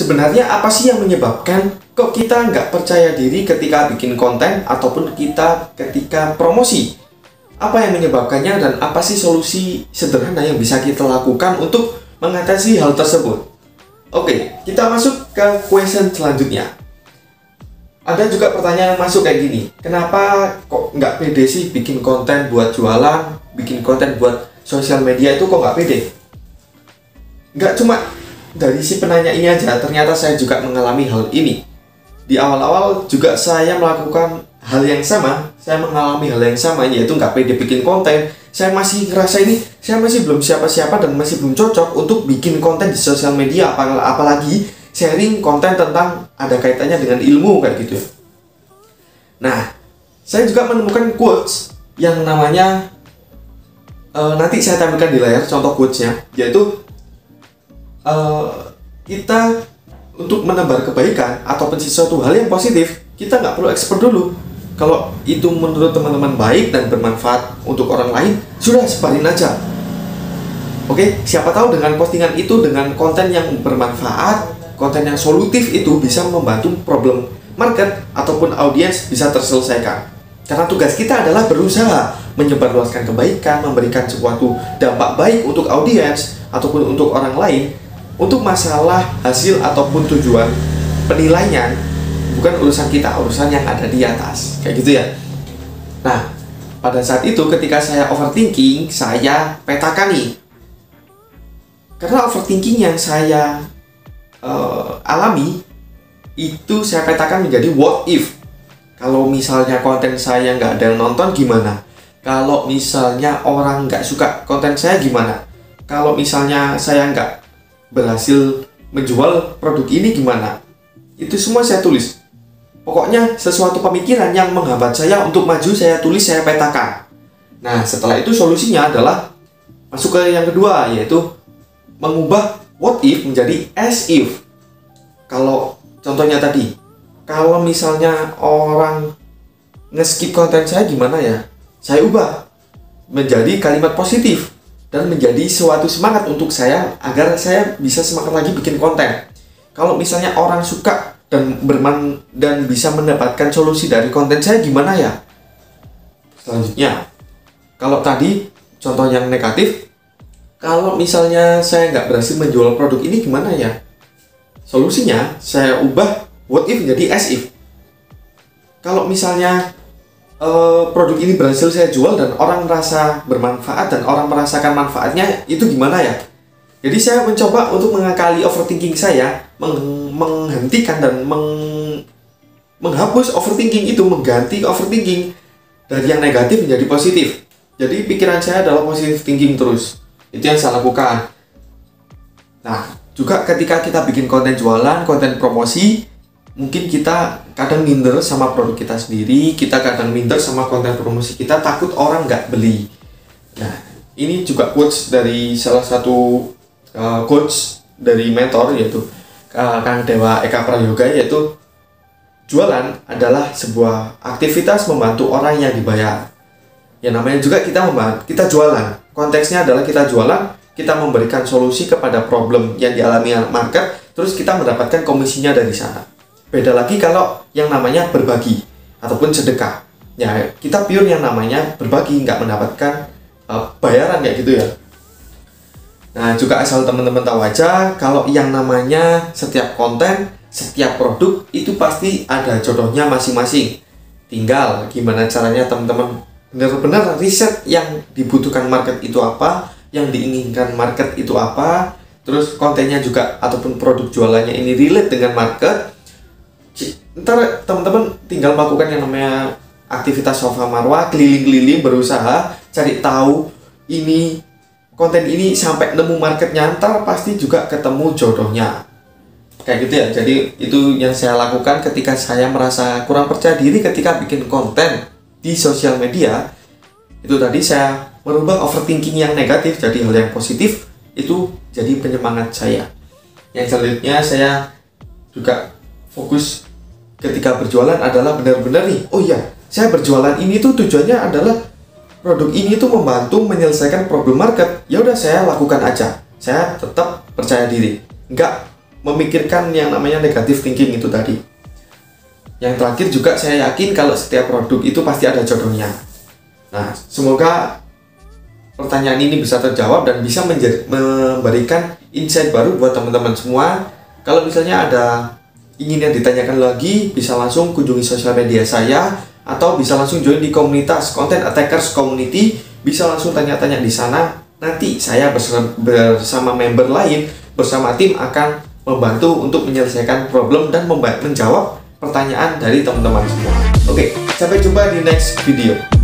Sebenarnya apa sih yang menyebabkan kok kita nggak percaya diri ketika bikin konten ataupun kita ketika promosi? Apa yang menyebabkannya dan apa sih solusi sederhana yang bisa kita lakukan untuk mengatasi hal tersebut? Oke, kita masuk ke question selanjutnya. Ada juga pertanyaan masuk kayak gini, kenapa kok nggak pede sih bikin konten buat jualan, bikin konten buat sosial media itu kok nggak pede? Nggak cuma dari si penanya ini aja, ternyata saya juga mengalami hal ini. Di awal-awal juga saya melakukan hal yang sama, saya mengalami hal yang sama, yaitu nggak pede bikin konten. Saya masih ngerasa ini, saya masih belum siapa-siapa dan masih belum cocok untuk bikin konten di sosial media, apalagi sharing konten tentang ada kaitannya dengan ilmu kayak gitu ya. Nah, saya juga menemukan quotes yang namanya nanti saya tampilkan di layar contoh quotesnya, yaitu kita untuk menebar kebaikan ataupun sesuatu hal yang positif, kita nggak perlu expert dulu. Kalau itu menurut teman-teman baik dan bermanfaat untuk orang lain, sudah sebarin aja. Oke, siapa tahu dengan postingan itu, dengan konten yang bermanfaat, konten yang solutif itu bisa membantu problem market ataupun audiens bisa terselesaikan. Karena tugas kita adalah berusaha menyebarluaskan kebaikan, memberikan suatu dampak baik untuk audiens ataupun untuk orang lain. Untuk masalah hasil ataupun tujuan penilaian bukan urusan kita, urusan yang ada di atas, kayak gitu ya. Nah, pada saat itu ketika saya overthinking, saya petakan nih. Karena overthinking yang saya alami itu saya petakan menjadi what if. Kalau misalnya konten saya nggak ada yang nonton gimana? Kalau misalnya orang nggak suka konten saya gimana? Kalau misalnya saya nggak berhasil menjual produk ini gimana? Itu semua saya tulis. Pokoknya sesuatu pemikiran yang menghambat saya untuk maju saya tulis, saya petakan. Nah, setelah itu solusinya adalah masuk ke yang kedua, yaitu mengubah what if menjadi as if. Kalau contohnya tadi, kalau misalnya orang nge-skip konten saya gimana ya? Saya ubah menjadi kalimat positif dan menjadi suatu semangat untuk saya agar saya bisa semangat lagi bikin konten. Kalau misalnya orang suka dan bisa mendapatkan solusi dari konten saya gimana ya? Selanjutnya, kalau tadi contoh yang negatif, kalau misalnya saya nggak berhasil menjual produk ini gimana ya? Solusinya saya ubah what if menjadi as if. Kalau misalnya produk ini berhasil saya jual dan orang merasa bermanfaat dan orang merasakan manfaatnya, itu gimana ya? Jadi saya mencoba untuk mengakali overthinking saya, menghentikan dan menghapus overthinking itu, mengganti overthinking dari yang negatif menjadi positif. Jadi pikiran saya adalah positive thinking terus. Itu yang saya lakukan. Nah, juga ketika kita bikin konten jualan, konten promosi, mungkin kita kadang minder sama produk kita sendiri, kita kadang minder sama konten promosi kita, takut orang nggak beli. Nah, ini juga quotes dari salah satu coach dari mentor, yaitu Kang Dewa Eka Prayoga, yaitu jualan adalah sebuah aktivitas membantu orang yang dibayar. Ya namanya juga kita jualan. Konteksnya adalah kita jualan, kita memberikan solusi kepada problem yang dialami market, terus kita mendapatkan komisinya dari sana. Beda lagi kalau yang namanya berbagi ataupun sedekah. Ya, kita pure yang namanya berbagi, nggak mendapatkan bayaran kayak gitu ya. Nah, juga asal teman-teman tahu aja, kalau yang namanya setiap konten, setiap produk itu pasti ada jodohnya masing-masing. Tinggal gimana caranya teman-teman benar-benar riset yang dibutuhkan market itu apa, yang diinginkan market itu apa, terus kontennya juga ataupun produk jualannya ini relate dengan market. Ntar teman-teman tinggal melakukan yang namanya aktivitas sofa marwah, keliling-keliling, berusaha cari tahu ini konten ini sampai nemu marketnya, ntar pasti juga ketemu jodohnya. Kayak gitu ya. Jadi itu yang saya lakukan ketika saya merasa kurang percaya diri ketika bikin konten di sosial media. Itu tadi saya merubah overthinking yang negatif jadi hal yang positif, itu jadi penyemangat saya. Yang selanjutnya saya juga fokus ketika berjualan adalah benar-benar nih, oh iya, saya berjualan ini tuh tujuannya adalah produk ini tuh membantu menyelesaikan problem market. Ya udah saya lakukan aja. Saya tetap percaya diri. Enggak memikirkan yang namanya negative thinking itu tadi. Yang terakhir juga saya yakin kalau setiap produk itu pasti ada jodohnya. Nah, semoga pertanyaan ini bisa terjawab dan bisa memberikan insight baru buat teman-teman semua. Kalau misalnya ada ingin yang ditanyakan lagi, bisa langsung kunjungi sosial media saya atau bisa langsung join di komunitas Content Attackers Community. Bisa langsung tanya-tanya di sana. Nanti saya bersama member lain, bersama tim akan membantu untuk menyelesaikan problem dan menjawab pertanyaan dari teman-teman semua. Oke, sampai jumpa di next video.